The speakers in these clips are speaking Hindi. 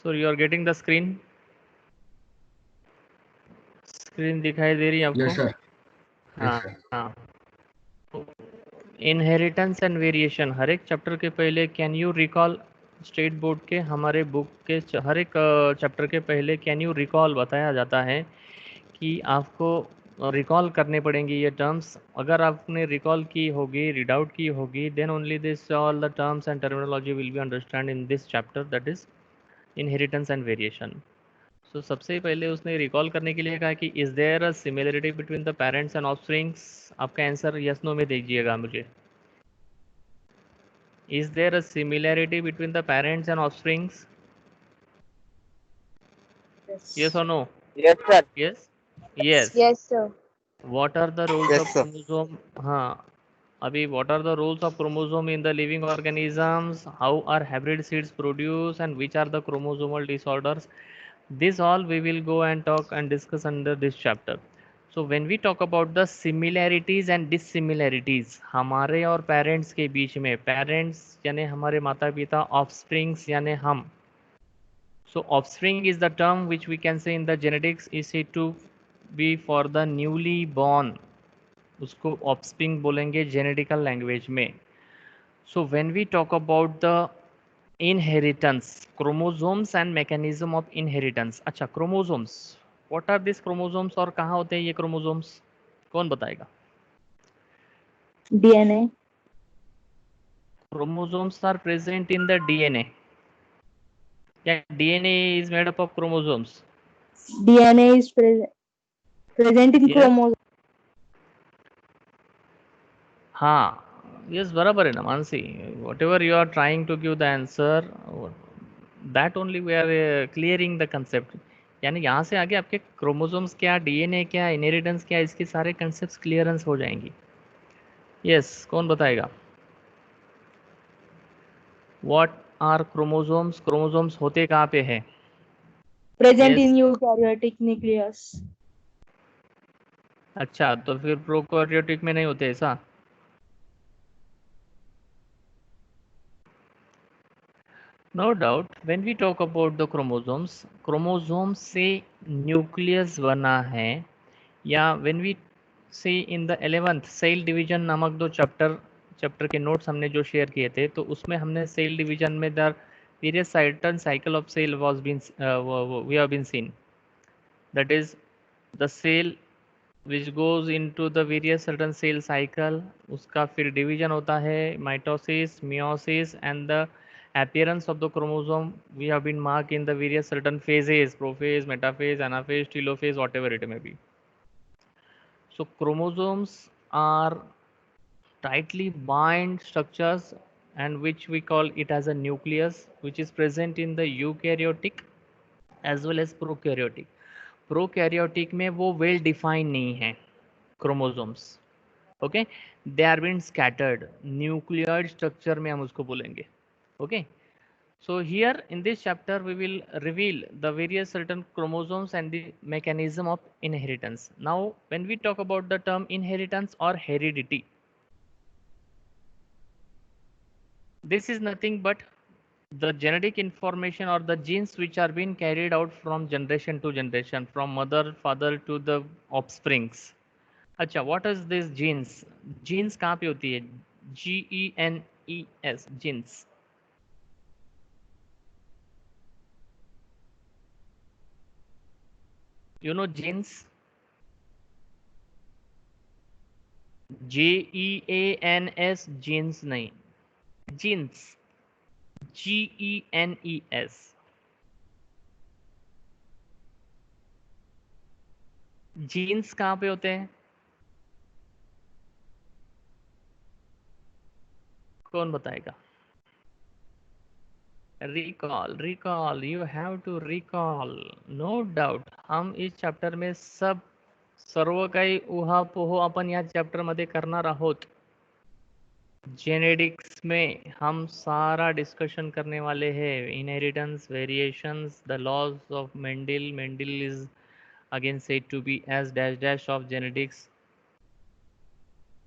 So you are getting the screen? Screen दिखाई दे रही है आपको? Yes sir. हाँ हाँ। इनहेरिटेंस एंड वेरिएशन हर एक चैप्टर के पहले can you recall, state board के हमारे बुक के हर एक चैप्टर के पहले कैन यू रिकॉल बताया जाता है कि आपको रिकॉल करने पड़ेंगे ये टर्म्स। अगर आपने रिकॉल की होगी, रीड आउट की होगी, then only this all the terms and terminology will be understand in this chapter, that is inheritance and variation. So सबसे पहले उसने रिकॉल करने के लिए कहा कि is there a similarity between the parents and offsprings. आपका आंसर यस नो में दीजिएगा मुझे। Is there a similarity between the parents and offsprings? Yes और no? Yes, sir. Yes yes. Yes, sir. What are the rules Yes, of sir. Chromosome? हाँ, अभी what are the rules of chromosome in the living organisms, how are hybrid seeds produce and which are the chromosomal disorders? This all we will go and talk and discuss under this chapter. So when we talk about the similarities and dissimilarities हमारे और पेरेंट्स के बीच में, पेरेंट्स यानी हमारे माता पिता, ऑफस्प्रिंग्स यानी हम। So offspring is the term which we can say in the genetics is said to be for the newly born, उसको offspring बोलेंगे जेनेटिकल लैंग्वेज में। So when we talk about the inheritance, chromosomes and mechanism of inheritance. अच्छा, chromosomes, what are this chromosomes और कहाँ होते हैं ये क्रोमोसोम्स? कौन बताएगा? DNA. Chromosomes are present in the DNA. या DNA is made up of chromosomes? DNA is present in yes, chromosome. हाँ, यस, बराबर है ना Mansi. Whatever you are trying to give the answer, that only we are clearing the concept. यानी यहाँ से आगे आपके क्रोमोसोम्स क्या, डीएनए क्या, इनहेरिटेंस क्या, इसके सारे कंसेप्ट क्लियरेंस हो जाएंगी। यस, कौन बताएगा? What are chromosomes? क्रोमोसोम्स होते कहाँ पे है? Present yes, in eukaryotic nucleus. अच्छा, तो फिर प्रोकैरियोटिक में नहीं होते ऐसा? No doubt when we talk about the chromosomes, chromosomes से न्यूक्लियस बना है। या when we see in the 11th cell division नामक दो चैप्टर के नोट्स हमने जो शेयर किए थे, तो उसमें हमने सेल डिवीजन में the various cycle of cell was been we have been seen, that is the cell which goes into the various certain cell cycle, उसका फिर डिवीजन होता है, mitosis, meiosis and the appearance of the chromosome we have been marked in the various certain phases, prophase, metaphase, anaphase, telophase, whatever it may be. So chromosomes are tightly bind structures and which we call it as a nucleus, which is present in the eukaryotic as well as prokaryotic. Prokaryotic में वो वेल डिफाइन नहीं है chromosomes, okay, they are been scattered, nuclear structure में हम उसको बोलेंगे, okay. So here in this chapter we will reveal the various certain chromosomes and the mechanism of inheritance. Now when we talk about the term inheritance or heredity, this is nothing but the genetic information or the genes which are being carried out from generation to generation, from mother father to the offsprings. अच्छा, what is this genes? Genes कहाँ पे होती है? GENES, genes. You know genes? JEANS, jeans नहीं, जीन्स, GENES। जीन्स कहाँ पे होते हैं? कौन बताएगा? Recall, recall, you have to recall, no doubt. हम इस चॅप्टर में सब सर्व काही उहापोह आपण या चॅप्टर मध्ये करणार आहोत। जेनेटिक्स में हम सारा डिस्कशन करने वाले हैं, inheritance, variations, the laws of Mendel. Mendel is again said to be as dash dash of genetics.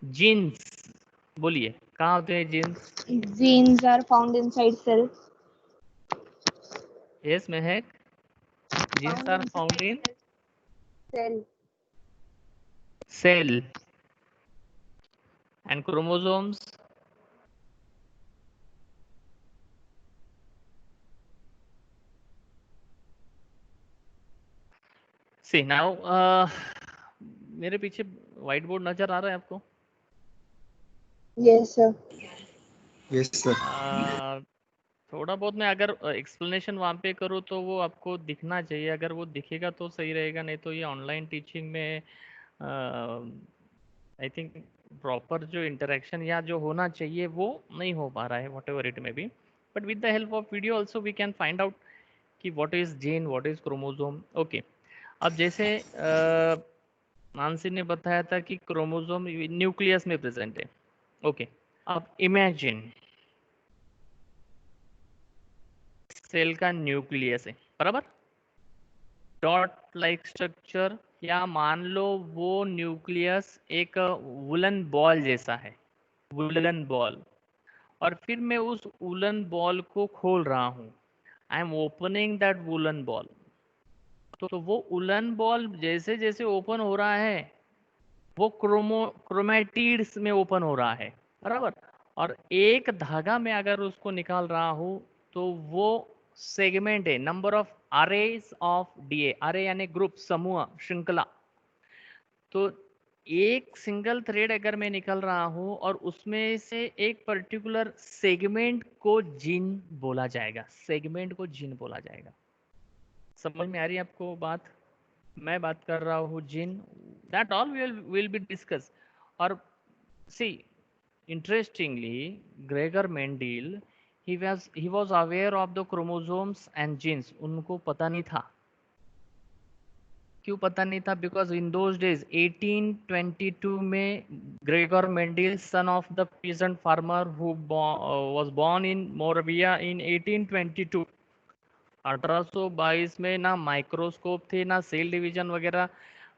Genes, बोलिए कहाँ होते हैं genes? Genes are found inside cell. Yes, Mehak. Genes are found in Cell. cell and chromosomes. See now, मेरे पीछे व्हाइट बोर्ड नजर आ रहा है आपको? Yes, sir. Yes, sir. थोड़ा बहुत मैं अगर एक्सप्लेनेशन वहाँ पे करूँ तो वो आपको दिखना चाहिए, अगर वो दिखेगा तो सही रहेगा, नहीं तो ये ऑनलाइन टीचिंग में आई थिंक प्रॉपर जो इंटरेक्शन या जो होना चाहिए वो नहीं हो पा रहा है, whatever it may be, but with the help of video also we can find out कि what is gene, what is chromosome. Okay, अब जैसे मानसी ने बताया था कि क्रोमोसोम न्यूक्लियस में प्रेजेंट है। ओके, अब इमेजिन सेल का न्यूक्लियस है, बराबर, डॉट लाइक स्ट्रक्चर, या मान लो वो न्यूक्लियस एक वुलन बॉल जैसा है, वुलन बॉल, और फिर मैं उस वुलन बॉल को खोल रहा हूँ, I am opening that woollen ball. तो वो वुलन बॉल जैसे जैसे ओपन हो रहा है वो क्रोमेटिड्स में ओपन हो रहा है, बराबर, और एक धागा में अगर उसको निकाल रहा हूँ तो वो सेगमेंट है, number of arrays of DA, अरे यानी ग्रुप, समूह, श्रृंखला। तो एक सिंगल थ्रेड अगर मैं निकल रहा हूँ और उसमें से एक पर्टिकुलर सेगमेंट को जीन बोला जाएगा, सेगमेंट को जीन बोला जाएगा। समझ में आ रही है आपको बात? मैं बात कर रहा हूँ gene, that all will be discuss. और सी, interestingly, Gregor Mendel, he was aware of the chromosomes and genes. उनको पता नहीं था। क्यों पता नहीं था? बिकॉज इन दोज डेज 1822 में Gregor Mendel, son of the peasant farmer who was born in Moravia in 1822, 1822 में ना माइक्रोस्कोप थे, ना सेल डिवीजन वगैरह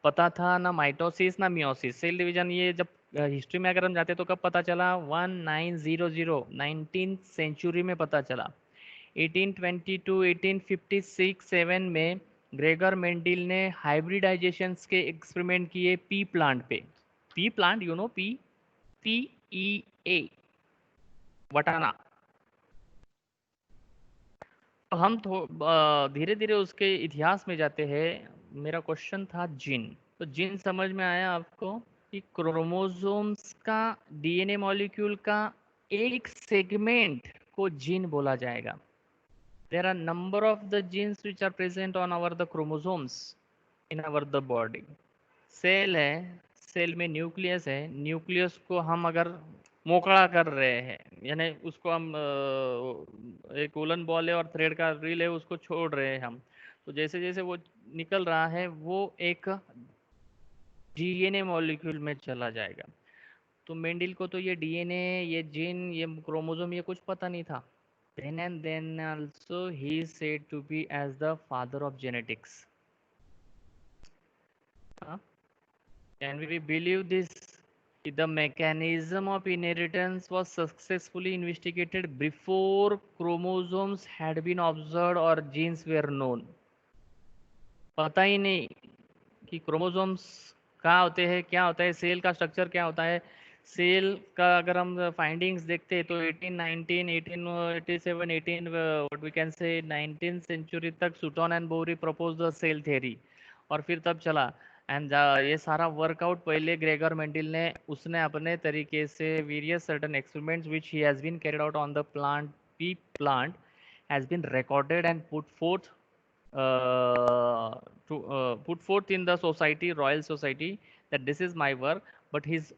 पता था, ना माइटोसिस ना मियोसिस। सेल डिवीजन ये जब हिस्ट्री में अगर हम जाते तो कब पता चला? 1900, 19th सेंचुरी में पता चला। 1822, 1856, 7 में ग्रेगर मेंडल ने हाइब्रिडाइजेशन के एक्सपेरिमेंट किए पी प्लांट पे। P plant, you know, P, PEA, वटाना। तो हम धीरे धीरे उसके इतिहास में जाते हैं। मेरा क्वेश्चन था जीन, तो जीन समझ में आया आपको कि क्रोमोसोम्स का, डीएनए मॉलिक्यूल का एक सेगमेंट को जीन बोला जाएगा। There are number of the genes which are present on our the chromosomes in our the body. Cell है, सेल में न्यूक्लियस है, न्यूक्लियस को हम अगर मोकड़ा कर रहे हैं, यानी उसको हम एक वुलन बॉल है और थ्रेड का रील है, उसको छोड़ रहे हैं हम, तो जैसे जैसे वो निकल रहा है वो एक डीएनए मॉलिक्यूल में चला जाएगा। तो मेंडल को तो ये डीएनए, ये जीन, ये क्रोमोसोम, ये कुछ पता नहीं था। Then and then also he is said to be as the father of genetics. Huh? Can we believe this? The mechanism of inheritance was successfully investigated before chromosomes had been observed or genes were known. पता ही नहीं कि क्रोमोसोम्स कहाँ होते हैं, क्या होता है, सेल का स्ट्रक्चर क्या होता है। सेल का अगर हम फाइंडिंग्स देखते हैं तो 1819, 1887, 18 व्हाट वी कैन से 19th सेंचुरी तक सुटॉन एंड बोरी प्रपोज द सेल थ्योरी, और फिर तब चला। एंड ये सारा वर्कआउट पहले ग्रेगर मेंडल ने, उसने अपने तरीके से various certain experiments which he has been carried out on the plant, pea plant, has been recorded and put forth to put forth in the society, Royal Society, that this is my work, but his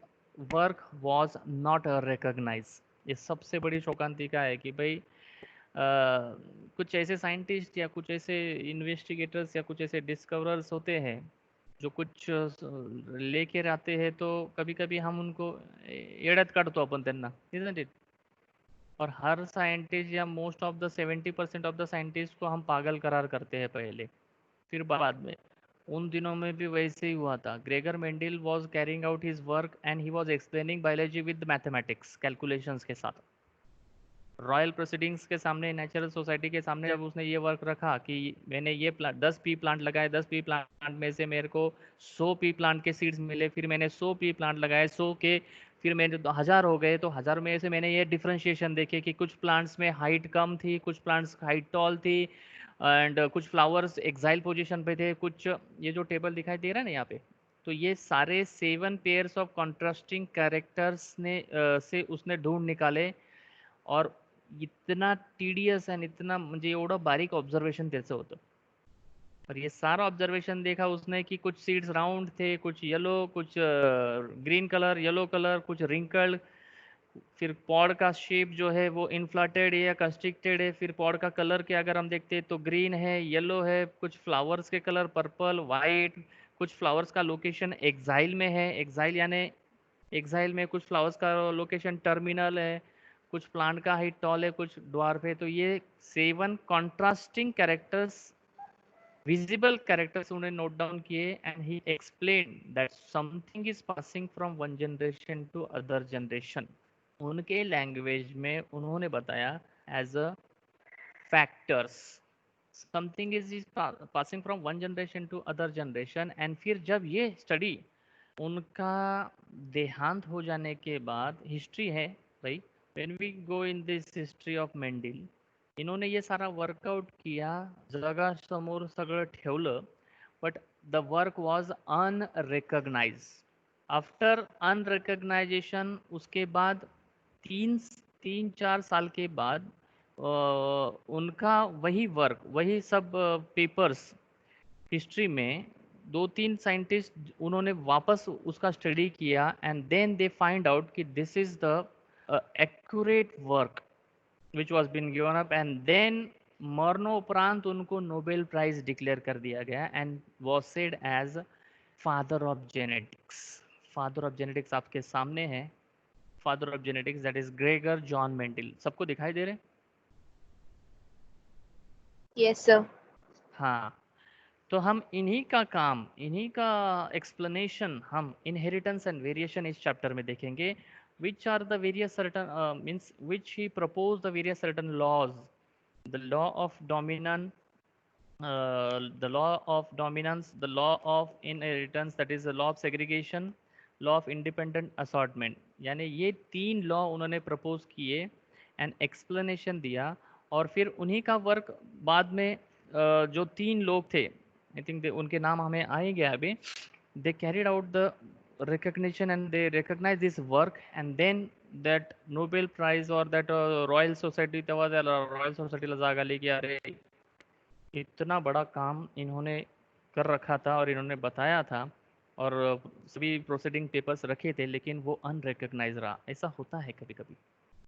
work was not recognized. ये सबसे बड़ी शोकांति का है कि भाई कुछ ऐसे साइंटिस्ट या कुछ ऐसे इन्वेस्टिगेटर्स या कुछ ऐसे डिस्कवरर्स होते हैं जो कुछ लेके आते हैं, तो कभी कभी हम उनको एड़त काढतो अपन त्यांना, isn't it? और हर साइंटिस्ट या most of the 70% of the scientist को हम पागल करार करते हैं पहले, फिर बाद में। उन दिनों में भी वैसे ही हुआ था। Gregor Mendel was carrying out his work and he was explaining biology with mathematics, calculations के साथ। रॉयल प्रोसीडिंग्स के सामने, नेचुरल सोसाइटी के सामने जब उसने ये वर्क रखा कि मैंने ये 10 पी प्लांट लगाए, 10 पी प्लांट में से मेरे को 100 पी प्लांट के सीड्स मिले, फिर मैंने 100 पी प्लांट लगाए, 100 के फिर मेरे 1000 हो गए, तो 1000 में से मैंने ये डिफ्रेंशिएशन देखे कि कुछ प्लांट्स में हाइट कम थी, कुछ प्लांट्स हाइट टॉल थी, एंड कुछ फ्लावर्स एक्साइल पोजीशन पे थे, कुछ ये जो टेबल दिखाई दे रहा है ना यहाँ पे, तो ये सारे 7 पेयर्स ऑफ कॉन्ट्रास्टिंग कैरेक्टर्स ने से उसने ढूंढ निकाले. और इतना टीडियस एंड इतना म्हणजे एवढं बारीक ऑब्जर्वेशन त्याचं होतं. और ये सारा ऑब्जर्वेशन देखा उसने कि कुछ सीड्स राउंड थे, कुछ येलो, कुछ ग्रीन कलर, येलो कलर, कुछ रिंकल्ड, फिर पॉड का शेप जो है वो इन्फ्लाटेड है या कंस्ट्रिक्टेड है, फिर पॉड का कलर के अगर हम देखते हैं तो ग्रीन है, येलो है, कुछ फ्लावर्स के कलर पर्पल, वाइट, कुछ फ्लावर्स का लोकेशन एक्साइल में है, एक्साइल यानी एक्साइल में कुछ फ्लावर्स का लोकेशन टर्मिनल है, कुछ प्लांट का हाइट टॉल है, कुछ ड्वार्फ है. तो ये 7 कॉन्ट्रास्टिंग कैरेक्टर्स, विजिबल कैरेक्टर्स उन्होंने नोट डाउन किए, and he explain that something is passing from one generation to other generation. उनके लैंग्वेज में उन्होंने बताया as a factors, something is passing from one generation to other generation. And फिर जब ये स्टडी उनका देहांत हो जाने के बाद, हिस्ट्री है भाई, when we go in this history of Mendel, इन्होंने ये सारा वर्कआउट किया, जगासमोर सगळं ठेवलं, but the work was unrecognise. After unrecognisation, उसके बाद तीन तीन चार साल के बाद उनका वही वर्क, वही सब पेपर्स हिस्ट्री में, दो तीन साइंटिस्ट उन्होंने वापस उसका स्टडी किया, and then they find out कि this is the accurate work which was been given up. And then मरणोपरांत उनको नोबेल प्राइज डिक्लेयर कर दिया गया, and was said as father of genetics. Father of genetics आपके सामने है, father of genetics, that is Gregor John Mendel. सबको दिखाई दे रहे? Yes, sir. हाँ. तो हम इन्हीं का काम, इन्हीं का एक्सप्लेनेशन हम इनहेरिटेंस एंड वेरिएशन इस चैप्टर में देखेंगे. Which are the various certain means which he propose the various certain laws, the law of dominant, the law of dominance, the law of inheritance, that is the law of segregation, law of independent assortment. यानी ये 3 लॉ उन्होंने प्रपोज किए एंड एक्सप्लेनेशन दिया. और फिर उन्हीं का वर्क बाद में जो 3 लोग थे, आई थिंक उनके नाम हमें आएंगे अभी, they carried out the recognition and they recognized this work, and then that Nobel Prize or that Royal Society, तेव्हा त्याला रॉयल सोसायटीला जाग आली की अरे इतना बड़ा काम इन्होंने कर रखा था और इन्होंने बताया था, और सभी प्रोसीडिंग पेपर्स रखे थे, लेकिन वो अनरिकग्नाइज रहा. ऐसा होता है कभी कभी,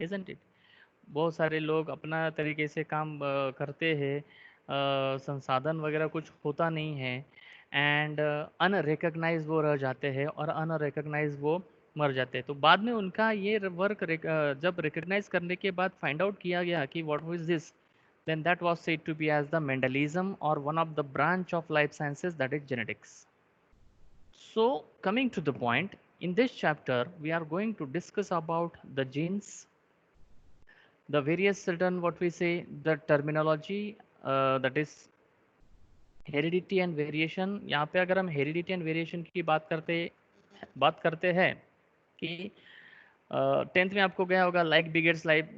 इजंट इट? बहुत सारे लोग अपना तरीके से काम करते हैं, संसाधन वगैरह कुछ होता नहीं है, एंड अनरिकग्नाइज वो रह जाते हैं, और अनरिकग्नाइज वो मर जाते हैं. तो बाद में उनका ये वर्क जब रिकग्नाइज करने के बाद फाइंड आउट किया गया कि what was this, then that was said to be as the Mendelism, or one of the branch of life sciences, that is genetics. So coming to the point, in this chapter we are going to discuss about the genes, the various certain, what we say, the terminology, that is heredity and variation. यहाँ पे अगर हम हेरिडिटी एंड वेरिएशन की बात करते हैं कि 10th में आपको गया होगा लाइक बिगेट्स लाइक,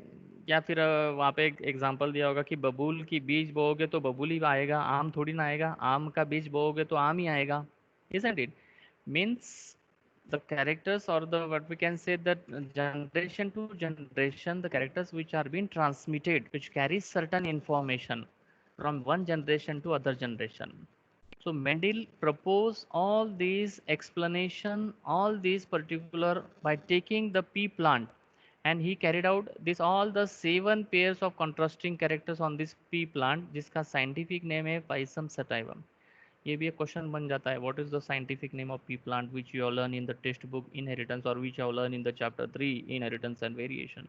या फिर वहाँ पे एक एग्जांपल दिया होगा कि बबूल की बीज बोओगे तो बबूल ही आएगा, आम थोड़ी ना आएगा, आम का बीज बोओगे तो आम ही आएगा. isn't it? Means the characters, or the what we can say, that generation to generation, the characters which are being transmitted, which carries certain information from one generation to other generation. So Mendel proposed all these explanation, all these particular, by taking the pea plant, and he carried out this all the 7 pairs of contrasting characters on this pea plant, जिसका scientific name है Pisum sativum. ये भी एक क्वेश्चन बन जाता है, what is the scientific name of pea plant which you learn in the text book inheritance, और which you learn in the chapter 3 inheritance and variation.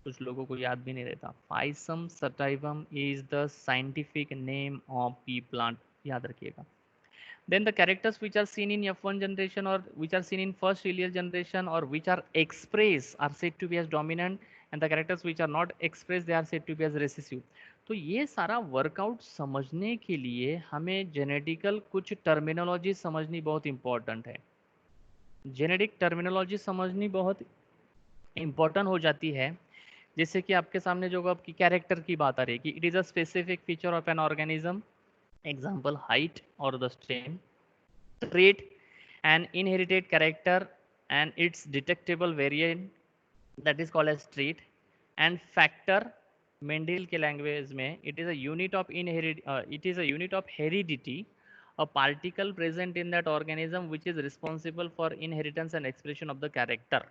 कुछ लोगों को याद भी नहीं रहता. Pisum sativum is the scientific name of pea plant, याद रखिएगा. Then the characters which are seen in F1 generation, or which are seen in first allele generation, or which are expressed, are said to be as dominant, and the characters which are not expressed they are said to be as recessive. तो ये सारा वर्कआउट समझने के लिए हमें जेनेटिकल कुछ टर्मिनोलॉजी समझनी बहुत इंपॉर्टेंट है। जेनेटिक टर्मिनोलॉजी समझनी बहुत इंपॉर्टेंट हो जाती है। जैसे कि आपके सामने जो आपकी कैरेक्टर की बात आ रही है कि it is a specific feature of an organism, example height और the strain, trait an inherited character and its detectable variant that is called as trait, and factor Mendel के लैंग्वेज में it is a unit of it is a unit of heredity, a particle present in that organism which is responsible for inheritance and expression of the character।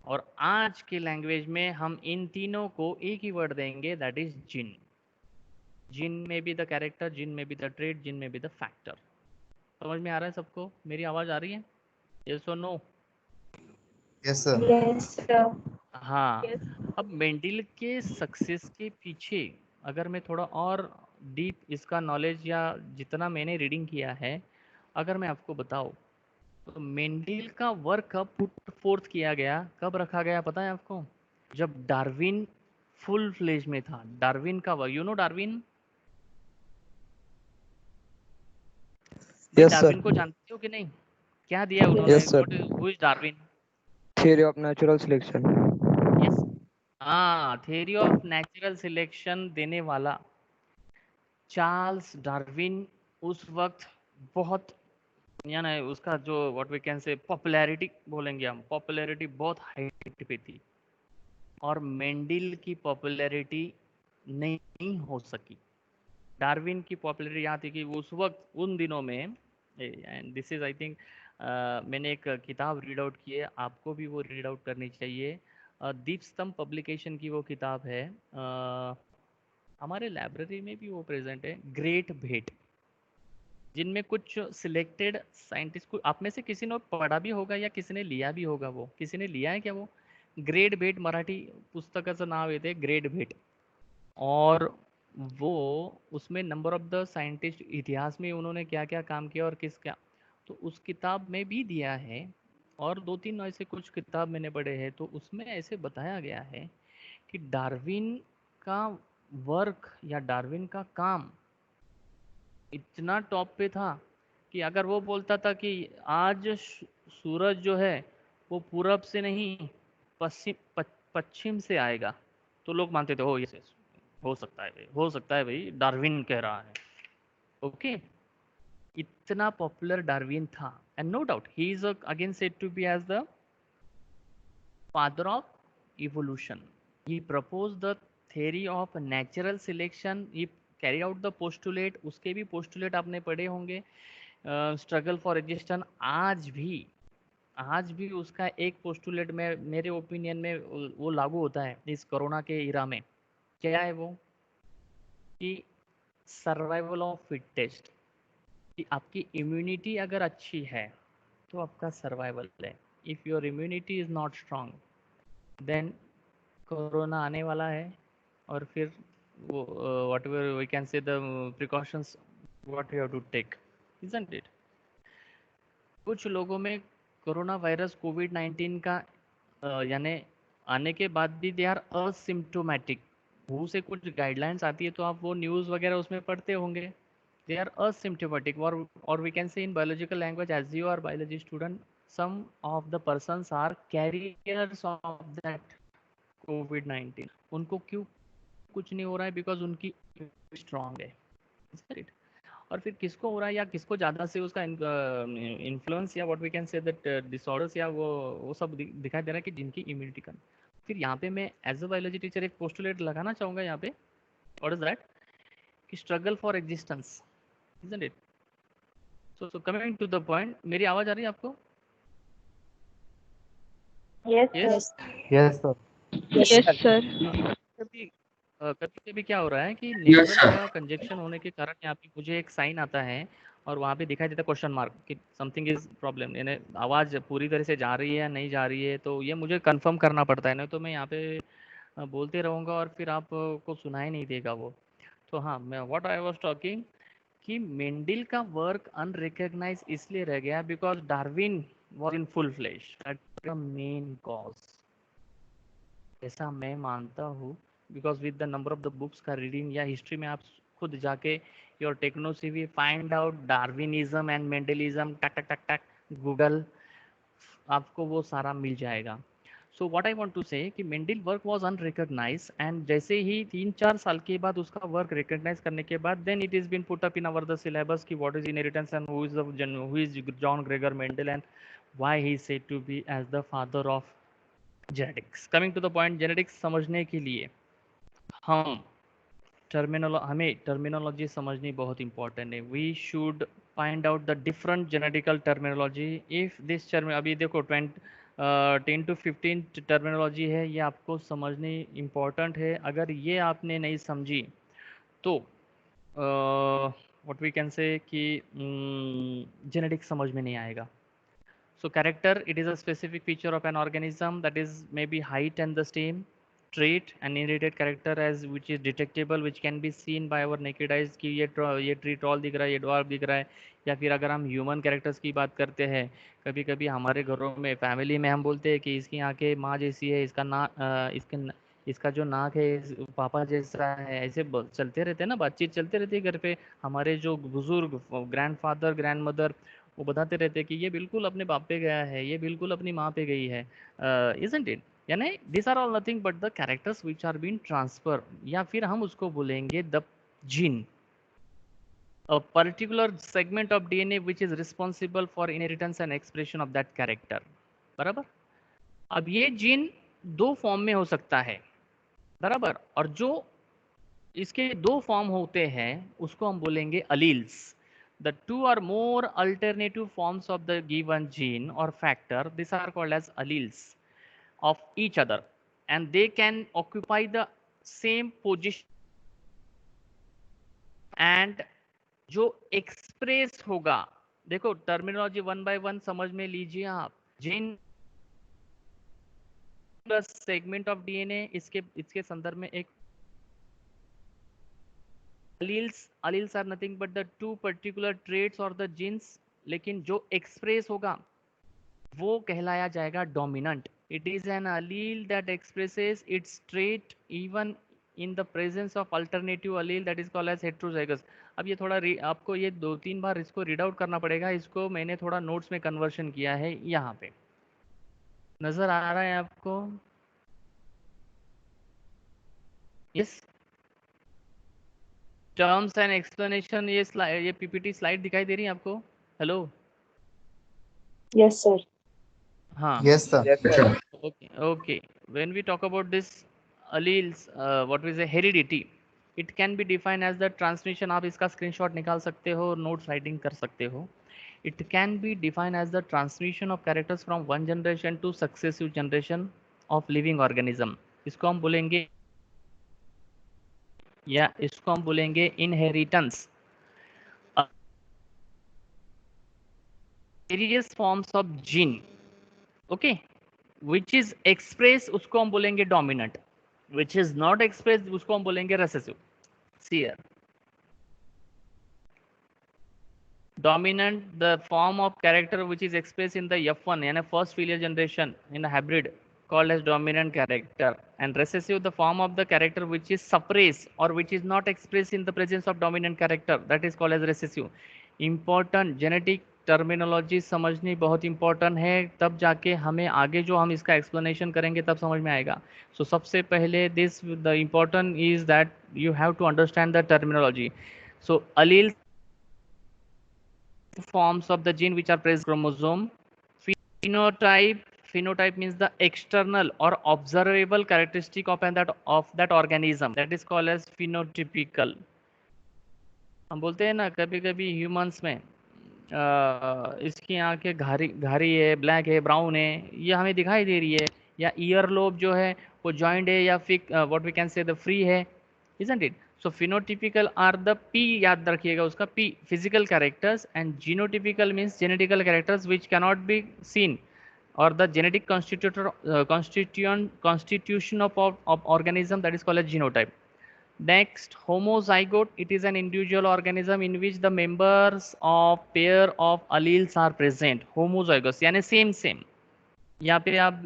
और आज के लैंग्वेज में हम इन तीनों को एक ही वर्ड देंगे, दैट इज जीन। जीन में भी द कैरेक्टर, जीन में भी द ट्रेट, जीन में भी द फैक्टर। समझ में आ रहा है सबको? मेरी आवाज आ रही है? यस और no? Yes, sir. Yes, sir. हाँ। Yes. अब मेंडल के सक्सेस के पीछे अगर मैं थोड़ा और डीप इसका नॉलेज या जितना मैंने रीडिंग किया है अगर मैं आपको बताऊं, तो मेंडल का वर्क कब पुट फोर्थ किया गया, कब रखा गया पता है आपको? जब डार्विन फुल फ्लेज में था। डार्विन का वर्क, यू नो डार्विन? भाई Yes, sir. डार्विन को जानते हो कि नहीं? क्या दिया है उन्होंने? Yes, sir. What, who is Darwin? Theory of natural selection. Yes, हाँ, थ्योरी ऑफ नेचुरल सिलेक्शन देने वाला चार्ल्स डार्विन उस वक्त बहुत, यानी उसका जो what we can say popularity बोलेंगे हम, पॉपुलैरिटी बहुत हाइट पे थी और मेंडल की पॉपुलैरिटी नहीं हो सकी। डार्विन की पॉपुलैरिटी यहाँ थी कि वो उस वक्त उन दिनों में, and this is I think, मैंने एक किताब रीड आउट की है, आपको भी वो रीड आउट करनी चाहिए। दीप स्तंभ पब्लिकेशन की वो किताब है, हमारे लाइब्रेरी में भी वो प्रेजेंट है, ग्रेट भेट, जिनमें कुछ सिलेक्टेड साइंटिस्ट को आप में से किसी ने पढ़ा भी होगा या किसी ने लिया भी होगा। वो किसी ने लिया है क्या? वो ग्रेट भेट मराठी पुस्तकाचं नाव येते ग्रेट भेट, और वो उसमें नंबर ऑफ द साइंटिस्ट इतिहास में उन्होंने क्या क्या काम किया और किस क्या, तो उस किताब में भी दिया है। और दो तीन ऐसे कुछ किताब मैंने पढ़े हैं, तो उसमें ऐसे बताया गया है कि डार्विन का वर्क या डार्विन का काम इतना टॉप पे था कि अगर वो बोलता था कि आज सूरज जो है वो पूरब से नहीं पश्चिम से आएगा, तो लोग मानते थे, हो यस यस, हो सकता है भाई, हो सकता है भाई, डार्विन कह रहा है। ओके, इतना पॉपुलर डार्विन था। And no doubt he is again said to be as the father of evolution. He propose the theory of natural selection, he carry out the postulate, उसके भी postulate आपने पढ़े होंगे, स्ट्रगल फॉर एग्जिस्टेंस। आज भी उसका एक पोस्टुलेट में मेरे ओपिनियन में वो लागू होता है इस कोरोना के इरा में। क्या है वो? कि सर्वाइवल ऑफ फिटेस्ट, कि आपकी इम्यूनिटी अगर अच्छी है तो आपका सर्वाइवल है। If your immunity is not strong then corona आने वाला है, और फिर वो whatever we can say the precautions what you have to take, isn't it? कुछ लोगों में कोरोना वायरस कोविड-19 का यानी आने के बाद भी दे आर असिम्प्टोमेटिक। WHO से कुछ गाइडलाइंस आती है तो आप वो न्यूज़ वगैरह उसमें पढ़ते होंगे। दे आर असिम्प्टोमेटिक, और we can say in biological language, as you are biology student, some of the persons are carriers of that कोविड-19। उनको क्यों कुछ नहीं हो रहा है? बिकॉज उनकी स्ट्रांग है, राइट? और फिर किसको हो रहा है या किसको ज़्यादा से उसका इन्फ्लुएंस या what we can say that disorders या वो सब दिखाई दे रहा है कि जिनकी इम्यूनिटी कम। फिर यहाँ पे मैं एज अ बायोलॉजी टीचर एक पोस्टुलेट लगाना चाहूँगा यहाँ पे, व्हाट इज दैट? कि struggle for existence, isn't it? So coming to the point, मेरी आवाज़ आ रही है आपको? Yes, yes? Yes, sir. yes, sir. कभी कभी कभी क्या हो रहा है कि Yes, नेचुरल sir. का कंजक्शन होने के कारण यहाँ पे मुझे एक साइन आता है और वहाँ पे दिखाई देता है क्वेश्चन मार्क कि समथिंग इज प्रॉब्लम, यानी आवाज़ पूरी तरह से जा रही है या नहीं जा रही है, तो ये मुझे कंफर्म करना पड़ता है, नहीं तो मैं यहाँ पे बोलते रहूँगा और फिर आपको सुनाई नहीं देगा वो। तो हाँ, मैं व्हाट आई वाज टॉकिंग कि मेंडल का वर्क अनरिकग्नाइज इसलिए रह गया because Darwin was in full flash, that the main cause. ऐसा मैं मानता हूँ, because with the number of the books का रीडिंग या हिस्ट्री में आप खुद जाके your techno CV find out Darwinism and Mendelism, टक टक टक टक गूगल, आपको वो सारा मिल जाएगा. So what I want to say कि Mendel work was unrecognised, and जैसे ही 3-4 साल के बाद उसका वर्क रिकॉग्नाइज करने के बाद then it is been put up in our the syllabus कि what is inheritance and who is John Gregor Mendel and why he is said to be as the father of genetics. Coming to the point, genetics समझने के लिए हमें टर्मिनोलॉजी समझनी बहुत इंपॉर्टेंट है. We should find out the different genetical terminology. If this term, अभी देखो 10 to 15 टर्मिनोलॉजी है, ये आपको समझनी इम्पॉर्टेंट है. अगर ये आपने नहीं समझी तो व्हाट वी कैन से कि जेनेटिक्स समझ में नहीं आएगा. So character, it is a specific feature of an organism that is maybe height and the same trait, an inherited character as which is detectable, which can be seen by our naked eyes कि ये ट्री टॉल दिख रहा है, ये ड्वार्फ दिख रहा है. या फिर अगर हम ह्यूमन कैरेक्टर्स की बात करते हैं, कभी कभी हमारे घरों में फैमिली में हम बोलते हैं कि इसकी आंखें माँ जैसी है, इसका जो नाक है पापा जैसा है. ऐसे चलते रहते हैं ना, बातचीत चलते रहती है घर पे. हमारे जो बुजुर्ग ग्रैंडफादर ग्रैंड मदर वो बताते रहते हैं कि ये बिल्कुल अपने बाप पे गया है, ये बिल्कुल अपनी माँ पे गई है. Isn't it? यानी this are all nothing but the characters which are been transfer, या फिर हम उसको बोलेंगे the gene, a particular segment of DNA which is responsible for inheritance and expression of that character. बराबर. अब ये जीन दो फॉर्म में हो सकता है, बराबर, और जो इसके दो फॉर्म होते हैं उसको हम बोलेंगे alleles. The two or more alternative forms of the given gene or factor, these are called as alleles of each other, and they can occupy the same position. And जो एक्सप्रेस होगा, देखो टर्मिनोलॉजी वन बाय वन समझ में लीजिए आप. Gene plus segment of DNA, इसके संदर्भ में एक alleles are nothing but the two particular traits or the genes, लेकिन जो एक्सप्रेस होगा वो कहलाया जाएगा dominant. It is an allele that expresses its trait even in the presence of alternative allele that is called as heterozygous. अब ये थोड़ा आपको ये 2-3 बार इसको रीड आउट करना पड़ेगा. इसको मैंने थोड़ा नोट्स में कन्वर्शन किया है. यहाँ पे नजर आ रहा है आपको? यस. टर्म्स एंड एक्सप्लेनेशन, ये पीपीटी स्लाइड दिखाई दे रही है आपको? हेलो. Yes, sir. हाँ. Yes, sir. Okay. When we talk about this alleles, what is a heredity? It can be defined as the transmission. आप इसका स्क्रीनशॉट निकाल सकते हो और नोट्स राइटिंग कर सकते हो. It can be defined as the transmission of characters from one generation to successive generation of living organism. इसको हम बोलेंगे inheritance. Various forms of gene, okay, which is expressed उसको हम बोलेंगे dominant, which is not expressed उसको हम बोलेंगे recessive. See here, dominant, the form of character which is expressed in the F1 यानी first filial generation in a hybrid called as dominant character, and recessive, the form of the character which is suppressed or which is not expressed in the presence of dominant character, that is called as recessive. Important genetic terminology समझनी बहुत इंपॉर्टेंट है, तब जाके हमें आगे जो हम इसका एक्सप्लेनेशन करेंगे तब समझ में आएगा. सो सबसे पहले the important is that you have to understand the terminology. So allele forms of the gene which are present chromosome. Phenotype means the external or observable characteristic of that organism, that is called as phenotypical. हम बोलते हैं ना कभी कभी ह्यूमंस में इसकी आंखें घारी है, ब्लैक है, ब्राउन है, ये हमें दिखाई दे रही है. या ईयर लोब जो है वो जॉइंट है या फिर what we can say the free है, isn't it? So phenotypical are the P, याद रखिएगा उसका P, physical characters, and genotypical means genetical characters which cannot be seen, or the genetic constitution of organism, that is called as genotype. Next, homozygote, it is an individual organism in which the members of pair of alleles are present. Homozygous यानी same. यहाँ पे आप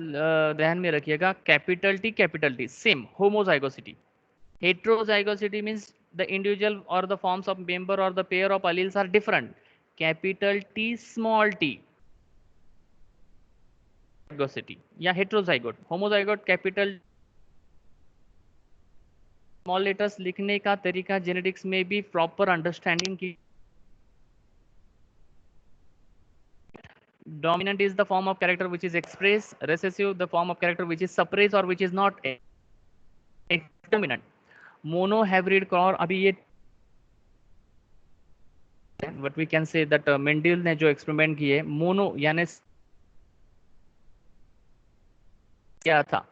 ध्यान में रखिएगा, capital T same homozygosity. Heterozygosity means the individual or the forms of member or the pair of alleles are different. Capital T small T zygosity या heterozygote. Homozygote capital small letters लिखने का तरीका जेनेटिक्स में भी प्रॉपर अंडरस्टैंडिंग की. Dominant is the form of character which is express, recessive the form of character which is suppress or which is not dominant. Mono hybrid cross, अभी ये what we can say that Mendel ने जो एक्सपेरिमेंट किए मोनो यानी क्या था,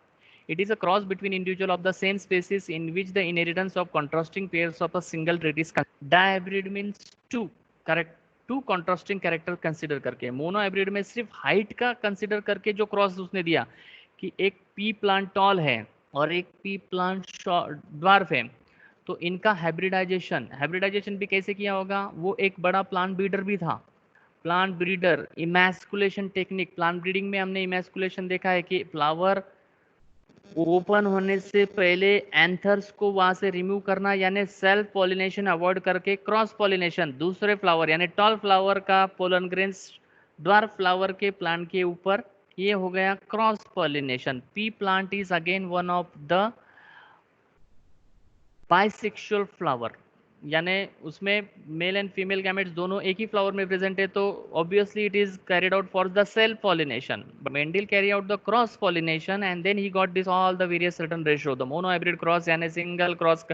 it is a cross between individual of the same species in which the inheritance of contrasting pairs of a single trait is dihybrid means two correct to contrasting character consider करके. मोनो हाइब्रिड में सिर्फ हाइट का कंसीडर करके जो क्रॉस उसने दिया कि एक पी प्लांट टॉल है और एक पी प्लांट ड्वार्फ है, तो इनका हाइब्रिडाइजेशन भी कैसे किया होगा. वो एक बड़ा प्लांट ब्रीडर भी था. Plant breeder emasculation technique, plant breeding में हमने इमैस्कुलेशन देखा है कि फ्लावर ओपन होने से पहले एंथर्स को वहां से रिमूव करना यानी सेल्फ पॉलिनेशन अवॉइड करके क्रॉस पॉलिनेशन दूसरे फ्लावर यानी टॉल फ्लावर का पोलन ग्रेन्स ड्वार्फ फ्लावर के प्लांट के ऊपर, ये हो गया cross pollination. P plant is again one of the bisexual flower यानी उसमें मेल एंड फीमेल गैमेट्स दोनों एक ही फ्लावर में प्रेजेंट है, तो obviously it is carried out for the self pollination. Mendel carry out the cross pollination and then he got this all the various certain ratio. The monohybrid cross यानी single cross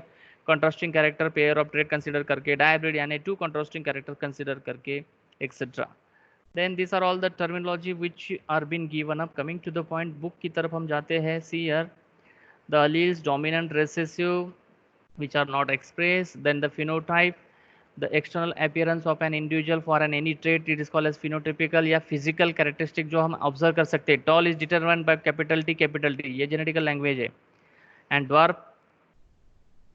contrasting character pair of trait consider करके, डायहाइब्रिड यानी टू कॉन्ट्रास्टिंग कैरेक्टर कंसीडर करके, etcetera. Then this are all the terminology which are been given up. Coming to the point, book की तरफ हम जाते हैं. See here the alleles dominant recessive which are not expressed, then the phenotype, the external appearance of an individual for an any trait, it is called as phenotypical या physical characteristic जो हम observe कर सकते हैं. tall is determined by capital T ये genetical language है, and dwarf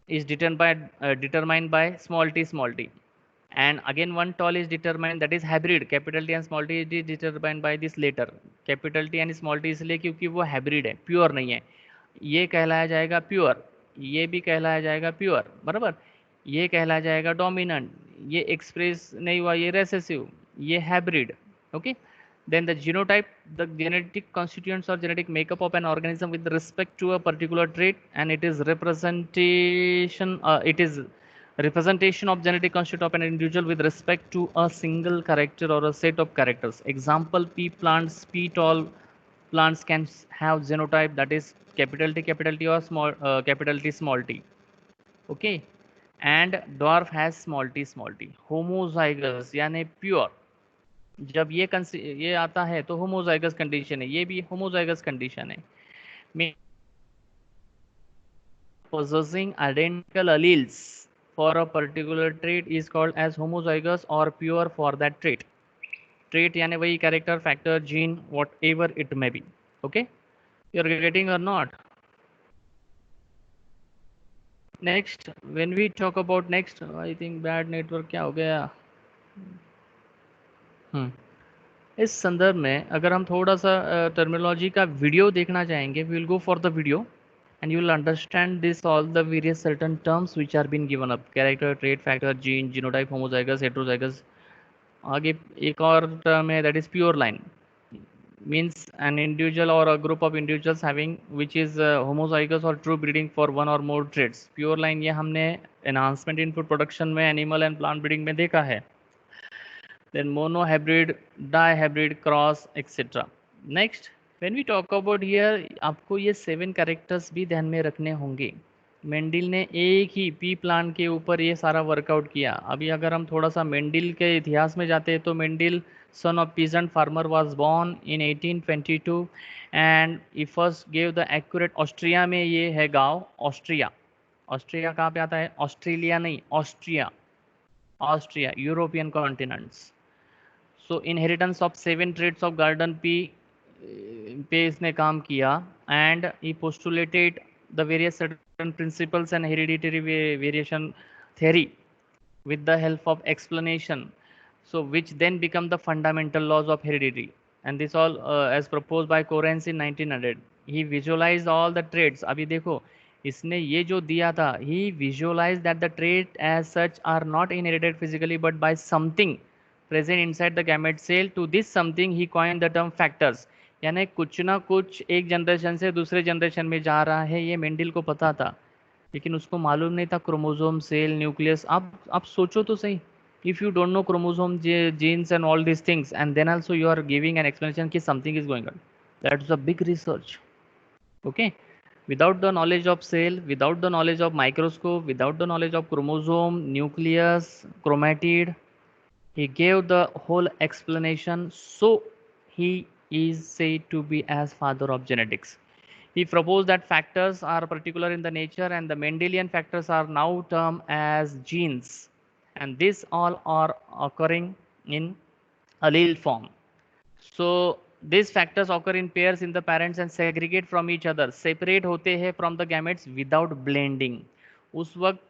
is determined by small t, and again one tall is determined, that is hybrid, capital T and small t is determined by this later. capital T and small t इसलिए क्योंकि वो hybrid है, pure नहीं है. ये कहलाया जाएगा प्योर, ये भी कहलाया जाएगा प्योर, बराबर. ये कहलाया जाएगा डोमिनेंट, ये एक्सप्रेस नहीं हुआ, ये रेसेसिव, ये hybrid. Okay. Then the genotype, the genetic constituents or genetic makeup of an organism with respect to a particular trait, and it is representation of genetic constituent of an individual with respect to a single character or a set of characters. Example, pea plants, pea tall plants can have genotype that is capital T or capital T small t. Okay. And dwarf has small t. Homozygous यानी pure. जब ये आता है तो homozygous condition है, ये भी homozygous condition है. Possessing identical alleles for a particular trait is called as homozygous or pure for that trait. Trait यानी वही character, factor, gene, whatever it may be. Okay, you are getting or not? Next, when we talk about next, I think bad network क्या हो गया. इस संदर्भ में अगर हम थोड़ा सा टर्मिनोलॉजी का वीडियो देखना चाहेंगे, we will go for the video and you will understand this all the various certain terms which are been given up: character, trait, factor, gene, genotype, homozygous, heterozygous. आगे एक और term है, that is pure line, means an individual or a group of individuals having which is homozygous or true breeding for one or more traits. Pure line ये हमने enhancement input production में animal and plant breeding में देखा है. Then monohybrid, dihybrid, cross, etc. Next, when we talk about here, आपको ये 7 कैरेक्टर्स भी ध्यान में रखने होंगे. मेंडल ने एक ही पी प्लांट के ऊपर ये सारा वर्कआउट किया. अभी अगर हम थोड़ा सा मेंडल के इतिहास में जाते हैं तो Mendel son of peasant farmer was born in 1822 and he first gave the accurate Austria में ये है गांव ऑस्ट्रिया. ऑस्ट्रिया कहाँ पे आता है? ऑस्ट्रेलिया नहीं, Austria European continents. So inheritance of 7 traits of garden pea पे इसने काम किया and he postulated the various certain principles and hereditary variation theory with the help of explanation, so which then become the fundamental laws of heredity. and this all as proposed by Correns in 1900. He visualized all the traits. अभी देखो इसने ये जो दिया था, he visualized that the trait as such are not inherited physically but by something present inside the gamete cell. To this something he coined the term factors. यानी कुछ ना कुछ एक जनरेशन से दूसरे जनरेशन में जा रहा है, ये मेंडल को पता था, लेकिन उसको मालूम नहीं था क्रोमोसोम, सेल, न्यूक्लियस. आप सोचो तो सही. If you don't know chromosome, genes and all these things, and then also you are giving an explanation कि something is going on, that's a big research. Okay, without the knowledge of cell, without the knowledge of microscope, without the knowledge of chromosome, nucleus, chromatid, he gave the whole explanation. So he is said to be as father of genetics. He proposed that factors are particular in the nature and the Mendelian factors are now termed as genes, and these all are occurring in allele form. So these factors occur in pairs in the parents and segregate from each other. Separate होते हैं from the gametes without blending. उस वक्त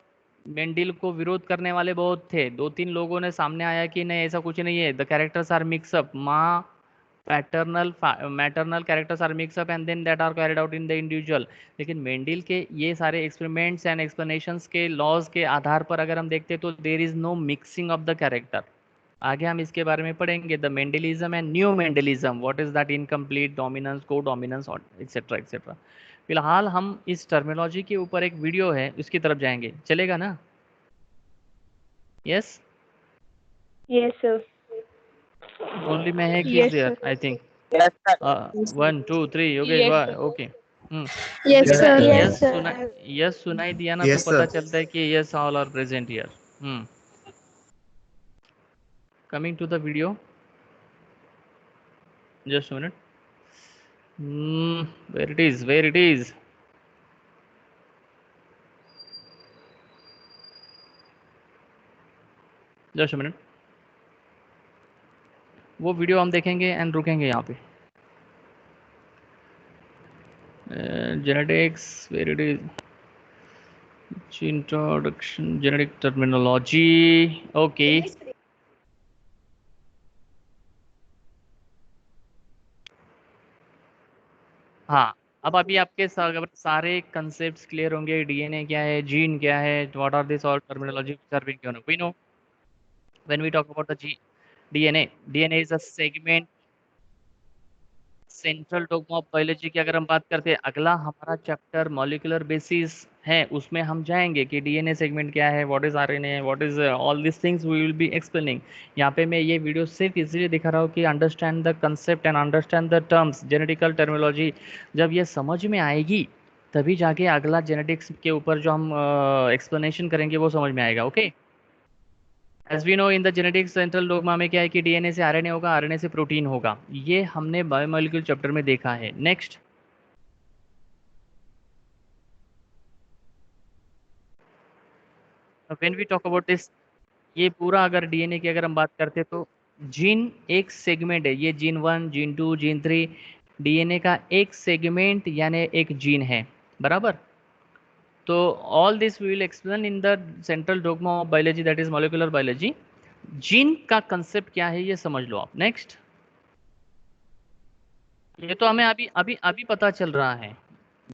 मेंडल को विरोध करने वाले बहुत थे. दो तीन लोगों ने सामने आया कि नहीं ऐसा कुछ नहीं है. The characters are mix up. माँ paternal maternal characters are mix up and then that are carried out in the individual. लेकिन मेंडल के ये सारे एक्सपेरिमेंट्स एंड एक्सप्लेनेशंस के लॉज के आधार पर अगर हम देखते तो there is no mixing of the character. आगे हम इसके बारे में पढ़ेंगे. The Mendelism and new Mendelism, what is that, incomplete dominance, codominance etcetera etcetera. फिलहाल हम इस टर्मिनोलॉजी के ऊपर एक वीडियो है उसकी तरफ जाएंगे. चलेगा ना? Yes, Yes, sir. ओनली मैं है किस Yes, there sir. I think Yes, sir. 1 2 3 Yogesh Yes, वाह. sir. ओके. Yes, जैसा sir. यस सुना, यस सुनाई दिया ना तो Yes, पता sir. चलता है कि yes all are present here. Coming to the video, just a minute. Where it is, where it is. Just a minute. वो वीडियो हम देखेंगे एंड रुकेंगे यहाँ पे. Genetics, where it is, introduction, genetic terminology. Okay, हाँ. अब अभी आपके सारे कंसेप्ट्स क्लियर होंगे. डीएनए क्या है, जीन क्या है, what are this all terminology serving क्यों. We know when we talk about the G DNA, DNA is a segment central dogma of biology की अगर हम बात करते हैं, अगला हमारा चैप्टर मॉलिक्यूलर बेसिस है, उसमें हम जाएंगे कि डीएनए सेगमेंट क्या है, what is RNA, what is all this things we will be explaining. यहाँ पे मैं ये वीडियो सिर्फ इसलिए दिखा रहा हूँ कि understand the concept and understand the terms genetical terminology. जब ये समझ में आएगी तभी जाके अगला जेनेटिक्स के ऊपर जो हम एक्सप्लेनेशन करेंगे वो समझ में आएगा. Okay, as we know in the genetics central dogma में क्या है कि डीएनए से आरएनए होगा, आरएनए से प्रोटीन होगा. ये हमने बायोमोलिक्यूल चैप्टर में देखा है. Next, when we talk about this, ये पूरा अगर डीएनए की अगर हम बात करते हैं तो जीन एक सेगमेंट है. ये जीन 1, जीन 2, जीन 3 डीएनए का एक सेगमेंट यानी एक जीन है. बराबर. तो all this we will explain in the central dogma of biology, that is molecular biology. Gene का कंसेप्ट क्या है ये समझ लो आप. नेक्स्ट, ये तो हमें अभी अभी अभी पता चल रहा है.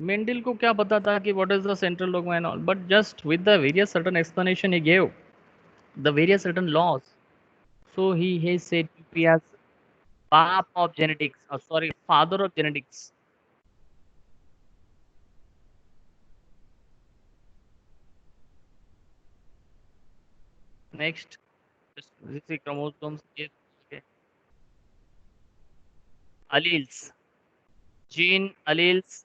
मेंडल को क्या पता था कि what is the central dogma and all, but just with the various certain explanation he gave the various certain laws. So he has said to be as pap of genetics, or sorry, father of genetics. Next, this is chromosomes. Yes, okay. Alleles, gene alleles.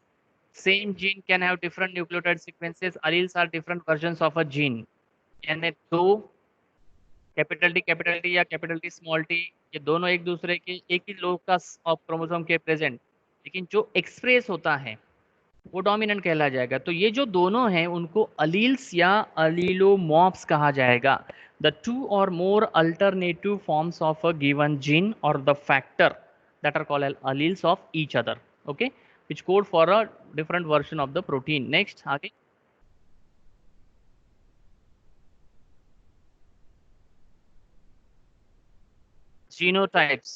Same gene can have different nucleotide sequences. Alleles are different versions of a gene. यानी दो कैपिटल टी या कैपिटल टी स्मॉल टी, ये दोनों एक दूसरे के एक ही लोकस ऑफ क्रोमोसोम के प्रेजेंट, लेकिन जो एक्सप्रेस होता है वो डोमिनेंट कहला जाएगा. तो ये जो दोनों हैं उनको अलील्स या अलीलोमॉर्फ्स कहा जाएगा. The two or more alternative forms of a given gene or the factor that are called as alleles of each other, okay, which code for a different version of the protein. Next, आगे, genotypes.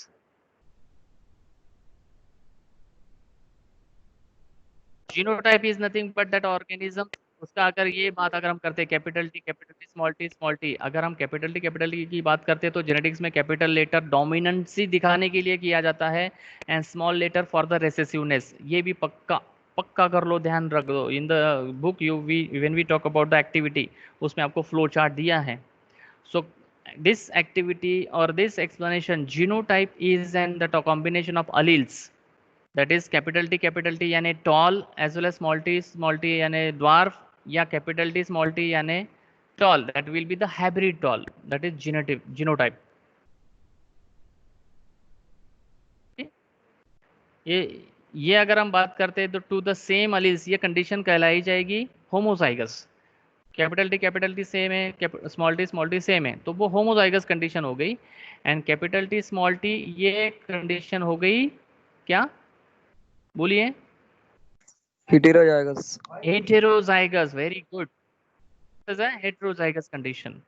Genotype is nothing but that organism, उसका अगर ये बात अगर हम करते हैं कैपिटल टी स्मॉल टी, अगर हम कैपिटल टी की बात करते हैं तो जेनेटिक्स में कैपिटल लेटर डोमिनेंसी दिखाने के लिए किया जाता है and small letter for the recessiveness. ये भी पक्का पक्का कर लो, ध्यान रख दो। In the book you we when we talk about the activity, उसमें आपको फ्लो चार्ट दिया है। So this activity or this explanation, genotype is and the combination of alleles, that is capital T यानी tall as well as small t यानी dwarf, या capital T small t यानी tall, that will be the hybrid tall, that is genotype। ये अगर हम बात करते हैं तो टू द सेम alleles ये कंडीशन कहलाई जाएगी होमोजाइगस। कैपिटल टी सेम है, स्मॉल टी सेम है, तो वो होमोजाइगस कंडीशन हो गई। And capital T small T ये कंडीशन हो गई क्या, बोलिए? Heterozygous. Heterozygous, very good. Is a heterozygous condition.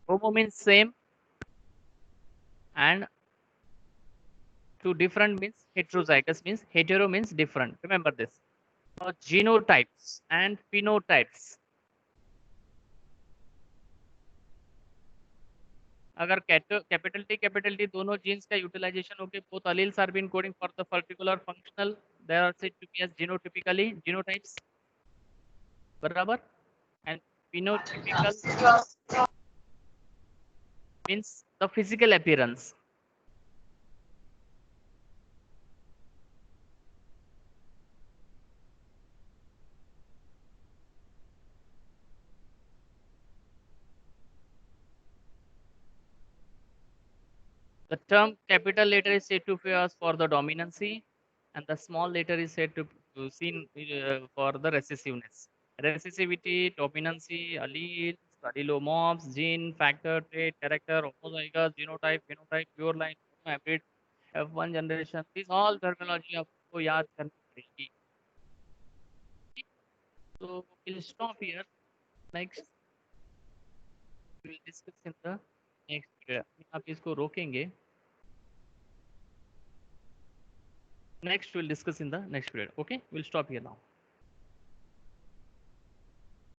Homo means same and two different means heterozygous means hetero means different, remember this। और genotypes and phenotypes, अगर कैपिटल टी दोनों जीन्स का यूटिलाइजेशन होके both alleles are been coding for the particular functional, there are said to be as genotypically genotypes, बराबर। And phenotypical means the physical appearance। The term capital letter is said to be used for the dominancy and the small letter is said to seen for the recessiveness। Recessivity, dominancy, alleles, allelomorphs, gene, factor, trait, character, homozygous, genotype, phenotype, pure line, hybrid, F1 generation, these all terminology आपको याद करनी पड़ेगी। So we'll stop here. Next we'll discuss in the next video। आप इसको रोकेंगे। Next we'll discuss in the next period। Okay, we'll stop here now।